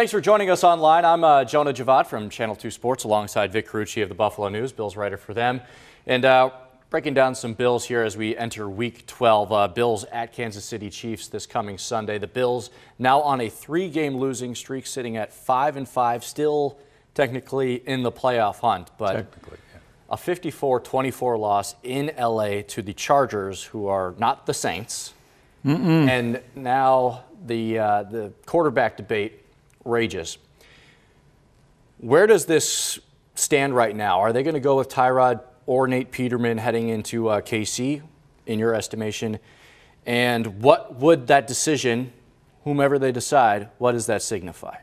Thanks for joining us online. I'm Jonah Javad from Channel 2 Sports alongside Vic Carucci of the Buffalo News, Bills writer for them. And breaking down some Bills here as we enter Week 12. Bills at Kansas City Chiefs this coming Sunday. The Bills now on a 3-game losing streak, sitting at 5-5, still technically in the playoff hunt. But a 54-24 loss in L.A. to the Chargers, who are not the Saints. And now the quarterback debate rages. Where does this stand right now? Are they going to go with Tyrod or Nate Peterman heading into KC, in your estimation? And what would that decision, whomever they decide, what does that signify?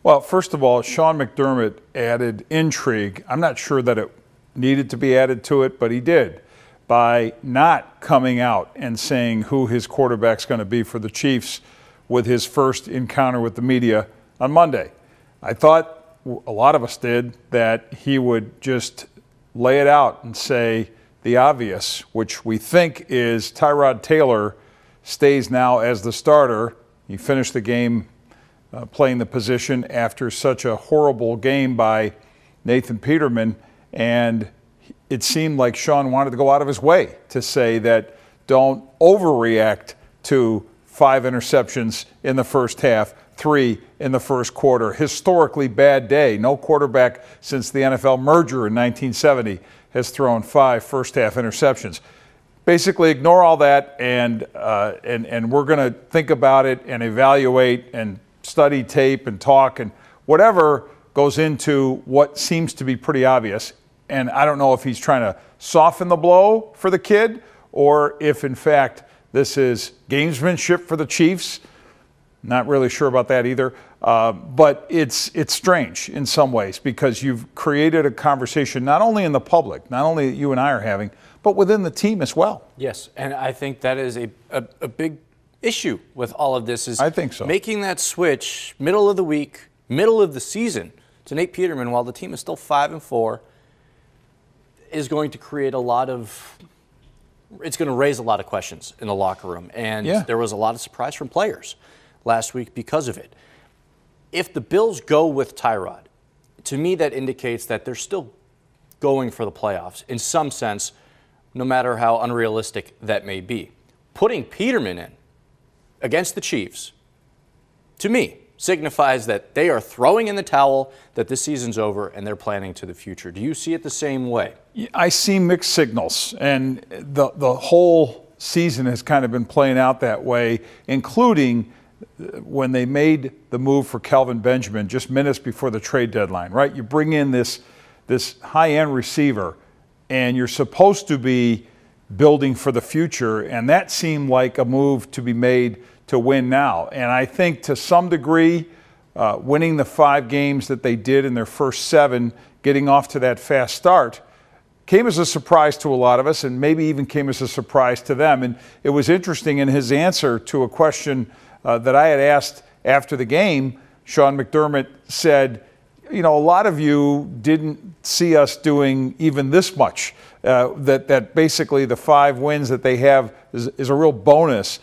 Well, first of all, Sean McDermott added intrigue. I'm not sure that it needed to be added to it, but he did, by not coming out and saying who his quarterback's going to be for the Chiefs with his first encounter with the media on Monday. I thought, a lot of us did, that he would just lay it out and say the obvious, which we think is Tyrod Taylor stays now as the starter. He finished the game playing the position after such a horrible game by Nathan Peterman, and it seemed like Sean wanted to go out of his way to say that don't overreact to 5 interceptions in the first half, 3 in the first quarter. Historically bad day. No quarterback since the NFL merger in 1970 has thrown 5 first-half interceptions. Basically, ignore all that, and we're going to think about it and evaluate and study tape and talk and whatever goes into what seems to be pretty obvious. And I don't know if he's trying to soften the blow for the kid or if, in fact, this is gamesmanship for the Chiefs. Not really sure about that either. But it's strange in some ways because you've created a conversation not only in the public, not only that you and I are having, but within the team as well. Yes, and I think that is a big issue with all of this. I think so. Making that switch middle of the week, middle of the season to Nate Peterman while the team is still 5-4 is going to create a lot of – it's going to raise a lot of questions in the locker room. And there was a lot of surprise from players last week because of it. If the Bills go with Tyrod, to me that indicates that they're still going for the playoffs in some sense, no matter how unrealistic that may be. Putting Peterman in against the Chiefs, to me, signifies that they are throwing in the towel, that this season's over, and they're planning to the future. Do you see it the same way? I see mixed signals, and the whole season has kind of been playing out that way, including when they made the move for Kelvin Benjamin just minutes before the trade deadline, right? You bring in this high-end receiver, and you're supposed to be building for the future, and that seemed like a move to be made to win now. And I think to some degree, winning the 5 games that they did in their first 7, getting off to that fast start, came as a surprise to a lot of us and maybe even came as a surprise to them. And it was interesting in his answer to a question that I had asked after the game. Sean McDermott said, you know, a lot of you didn't see us doing even this much, that basically the 5 wins that they have is a real bonus,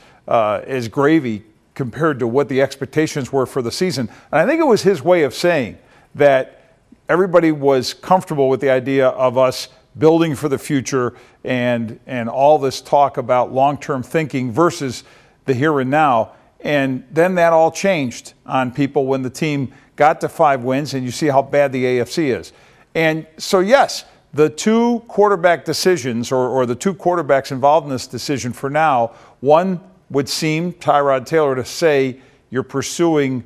is gravy compared to what the expectations were for the season. And I think it was his way of saying that everybody was comfortable with the idea of us building for the future and all this talk about long-term thinking versus the here and now. And then that all changed on people when the team got to 5 wins, and you see how bad the AFC is. And so, yes, the 2 quarterback decisions or the 2 quarterbacks involved in this decision for now, one would seem, Tyrod Taylor, to say you're pursuing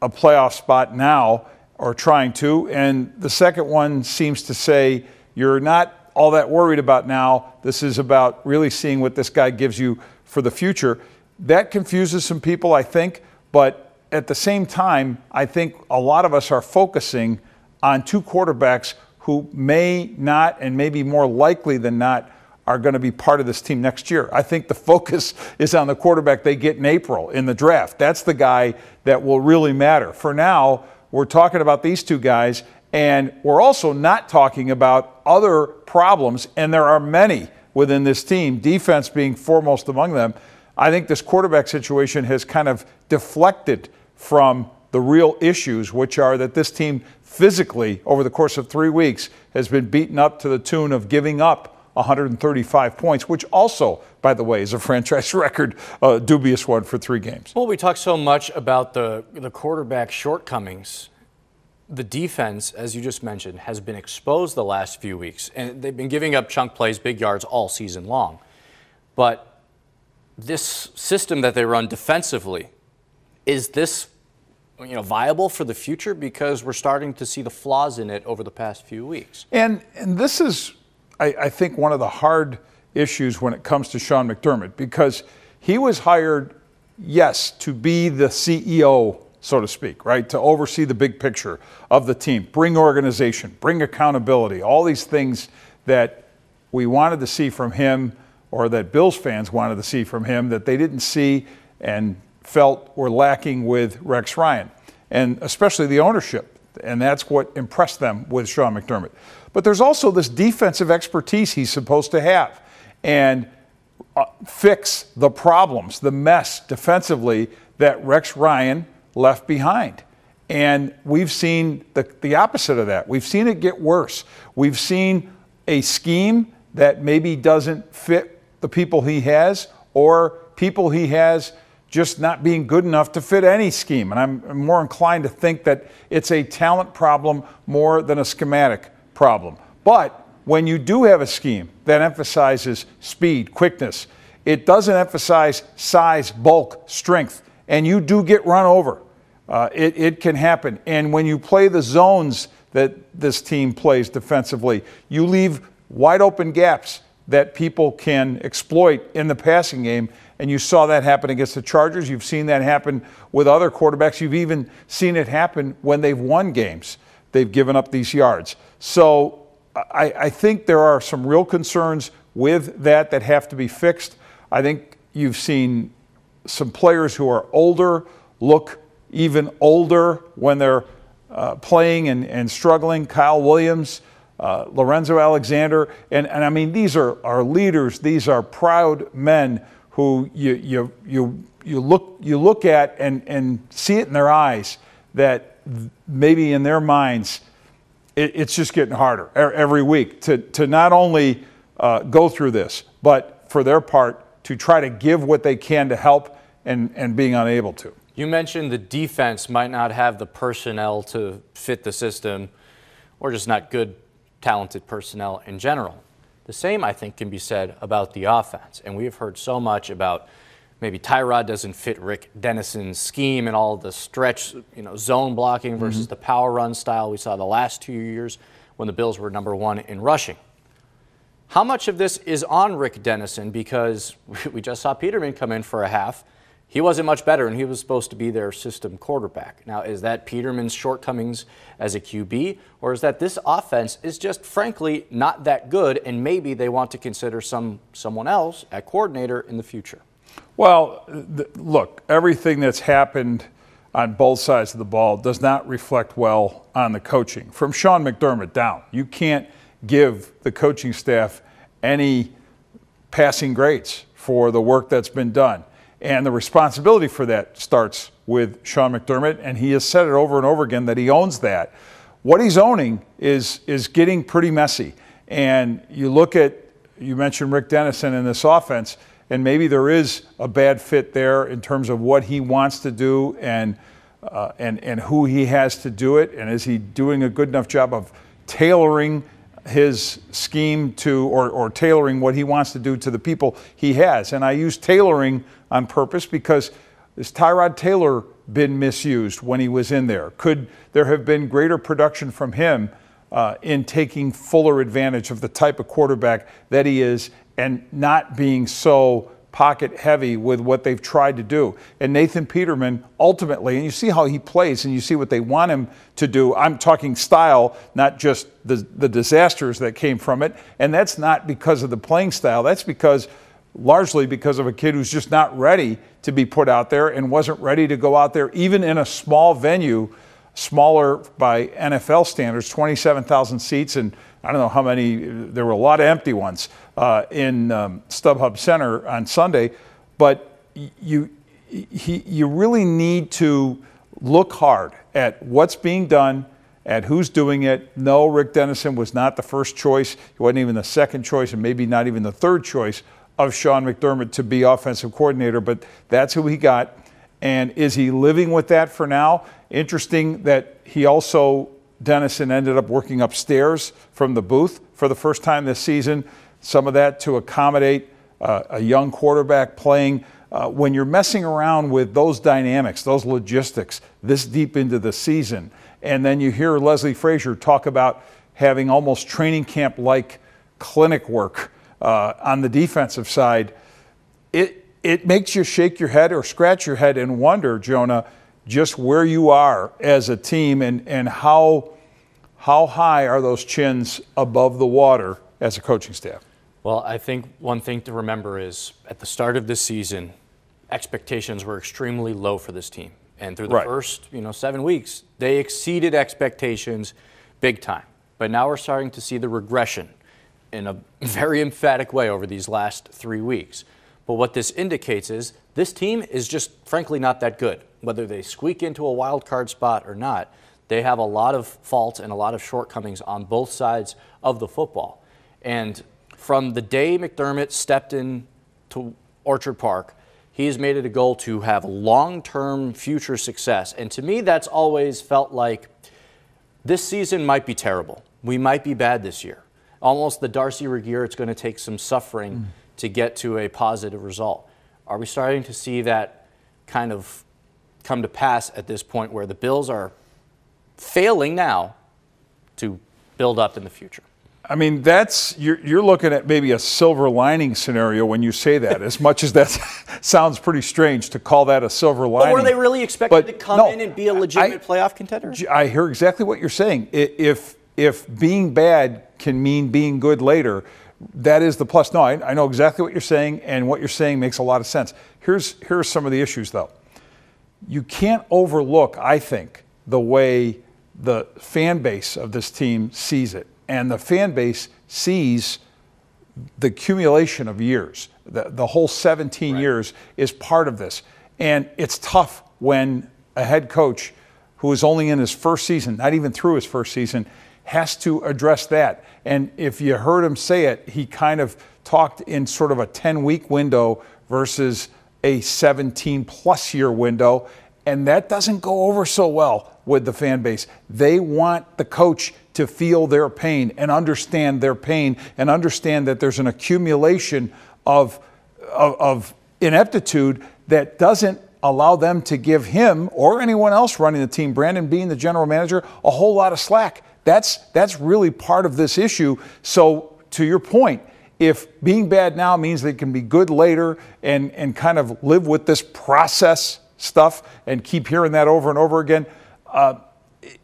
a playoff spot now or trying to, and the second one seems to say you're not all that worried about now. This is about really seeing what this guy gives you for the future. That confuses some people, I think, but at the same time, I think a lot of us are focusing on 2 quarterbacks who may not, and maybe more likely than not, are going to be part of this team next year. I think the focus is on the quarterback they get in April in the draft. That's the guy that will really matter. For now, we're talking about these 2 guys, and we're also not talking about other problems, and there are many within this team, defense being foremost among them. I think this quarterback situation has kind of deflected from the real issues, which are that this team physically, over the course of 3 weeks, has been beaten up to the tune of giving up 135 points, which also, by the way, is a franchise record, dubious one for 3 games. Well, we talk so much about the quarterback shortcomings. The defense, as you just mentioned, has been exposed the last few weeks, and they've been giving up chunk plays, big yards all season long. But this system that they run defensively, is this viable for the future? Because we're starting to see the flaws in it over the past few weeks. And this is, I think, one of the hard issues when it comes to Sean McDermott, because he was hired, yes, to be the CEO, so to speak, right? To oversee the big picture of the team, bring organization, bring accountability, all these things that we wanted to see from him, or that Bills fans wanted to see from him, that they didn't see and felt were lacking with Rex Ryan, and especially the ownership. And that's what impressed them with Sean McDermott. But there's also this defensive expertise he's supposed to have and fix the problems, the mess defensively that Rex Ryan left behind. And we've seen the opposite of that. We've seen it get worse. We've seen a scheme that maybe doesn't fit the people he has, or people he has just not being good enough to fit any scheme. And I'm more inclined to think that it's a talent problem more than a schematic problem. But when you do have a scheme that emphasizes speed, quickness, it doesn't emphasize size, bulk, strength, and you do get run over. It can happen. And when you play the zones that this team plays defensively, you leave wide open gaps that people can exploit in the passing game. And you saw that happen against the Chargers. You've seen that happen with other quarterbacks. You've even seen it happen when they've won games. They've given up these yards. So I think there are some real concerns with that have to be fixed. I think you've seen some players who are older look even older when they're playing and struggling. Kyle Williams, Lorenzo Alexander, and I mean, these are leaders. These are proud men who you look at and see it in their eyes that maybe in their minds it's just getting harder every week to not only go through this, but for their part to try to give what they can to help and being unable to. You mentioned the defense might not have the personnel to fit the system, or just not good, talented personnel in general. The same, I think, can be said about the offense. And we've heard so much about maybe Tyrod doesn't fit Rick Dennison's scheme and all the stretch, zone blocking versus the power run style we saw the last 2 years when the Bills were #1 in rushing. How much of this is on Rick Dennison? Because we just saw Peterman come in for a half. He wasn't much better, and he was supposed to be their system quarterback. Now, is that Peterman's shortcomings as a QB, or is that this offense is just, frankly, not that good, and maybe they want to consider someone else at coordinator in the future? Well, look, everything that's happened on both sides of the ball does not reflect well on the coaching. From Sean McDermott down, you can't give the coaching staff any passing grades for the work that's been done. And the responsibility for that starts with Sean McDermott, and he has said it over and over again that he owns that. What he's owning is getting pretty messy. And you mentioned Rick Dennison in this offense, and maybe there is a bad fit there in terms of what he wants to do and who he has to do it, and is he doing a good enough job of tailoring his scheme to or tailoring what he wants to do to the people he has. And I use tailoring on purpose because has Tyrod Taylor been misused when he was in there? Could there have been greater production from him in taking fuller advantage of the type of quarterback that he is and not being so pocket heavy with what they've tried to do? And Nathan Peterman ultimately, and you see how he plays and you see what they want him to do. I'm talking style, not just the disasters that came from it. And that's not because of the playing style. That's largely because of a kid who's just not ready to be put out there and wasn't ready to go out there even in a small venue, smaller by NFL standards, 27,000 seats, and I don't know how many, there were a lot of empty ones in StubHub Center on Sunday, but you really need to look hard at what's being done, at who's doing it. No, Rick Dennison was not the first choice. He wasn't even the second choice, and maybe not even the third choice of Sean McDermott to be offensive coordinator, but that's who he got. And is he living with that for now? Interesting that he also, Dennison ended up working upstairs from the booth for the first time this season. Some of that to accommodate a young quarterback playing. When you're messing around with those dynamics, those logistics this deep into the season, and then you hear Leslie Frazier talk about having almost training camp-like clinic work on the defensive side, it makes you shake your head or scratch your head and wonder, Jonah, just where you are as a team and how high are those chins above the water as a coaching staff? Well, I think one thing to remember is at the start of this season, expectations were extremely low for this team. And through the first 7 weeks, they exceeded expectations big time. But now we're starting to see the regression in a very emphatic way over these last 3 weeks. But what this indicates is this team is just frankly not that good. Whether they squeak into a wild card spot or not, they have a lot of faults and a lot of shortcomings on both sides of the football. And from the day McDermott stepped in to Orchard Park, he has made it a goal to have long-term future success. And to me, that's always felt like this season might be terrible. We might be bad this year. Almost the Darcy Regier, it's going to take some suffering to get to a positive result. Are we starting to see that kind of come to pass at this point where the Bills are failing now to build up in the future? I mean, you're looking at maybe a silver lining scenario when you say that, as much as that sounds pretty strange to call that a silver lining. But were they really expected to come in and be a legitimate playoff contender? I hear exactly what you're saying. If being bad can mean being good later, that is the plus. No, I know exactly what you're saying, and what you're saying makes a lot of sense. Here's some of the issues, though. You can't overlook, I think, the way the fan base of this team sees it. And the fan base sees the accumulation of years. The whole 17 years is part of this. And it's tough when a head coach who is only in his first season, not even through his first season, has to address that. And if you heard him say it, he kind of talked in sort of a 10-week window versus a 17-plus year window. And that doesn't go over so well with the fan base. They want the coach to feel their pain and understand their pain and understand that there's an accumulation of ineptitude that doesn't allow them to give him or anyone else running the team, Brandon being the general manager, a whole lot of slack. That's really part of this issue. So to your point, if being bad now means they can be good later and kind of live with this process stuff and keep hearing that over and over again,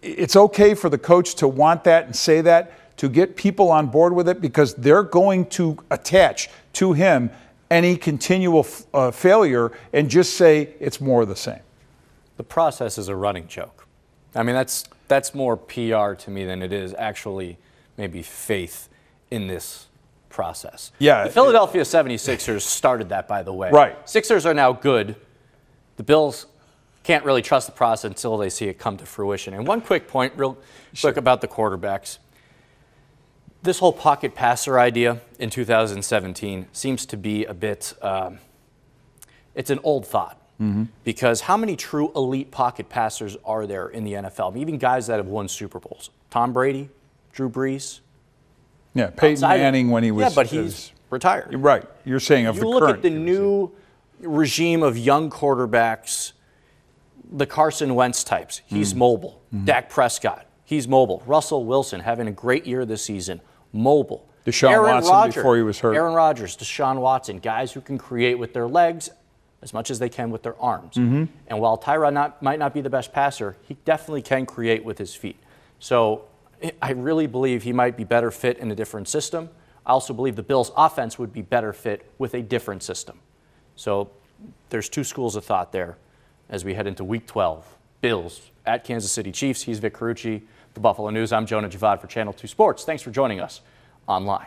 it's okay for the coach to want that and say that, to get people on board with it, because they're going to attach to him any continual failure and just say it's more of the same. The process is a running joke. I mean, that's more PR to me than it is actually maybe faith in this process. Yeah. The Philadelphia 76ers started that, by the way. Right. Sixers are now good. The Bills can't really trust the process until they see it come to fruition. And one quick point, real quick, about the quarterbacks. This whole pocket passer idea in 2017 seems to be a bit, it's an old thought. Because how many true elite pocket passers are there in the NFL? I mean, even guys that have won Super Bowls. Tom Brady, Drew Brees. Yeah, Peyton Manning when he was... Yeah, but he's retired. Right. You're saying of the current... You look at the new regime of young quarterbacks, the Carson Wentz types. He's mobile. Dak Prescott, he's mobile. Russell Wilson having a great year this season, mobile. Deshaun Watson before he was hurt. Aaron Rodgers, Deshaun Watson, guys who can create with their legs as much as they can with their arms. And while Tyrod might not be the best passer, he definitely can create with his feet. So I really believe he might be better fit in a different system. I also believe the Bills' offense would be better fit with a different system. So there's two schools of thought there as we head into Week 12. Bills at Kansas City Chiefs. He's Vic Carucci, the Buffalo News. I'm Jonah Javad for Channel 2 Sports. Thanks for joining us online.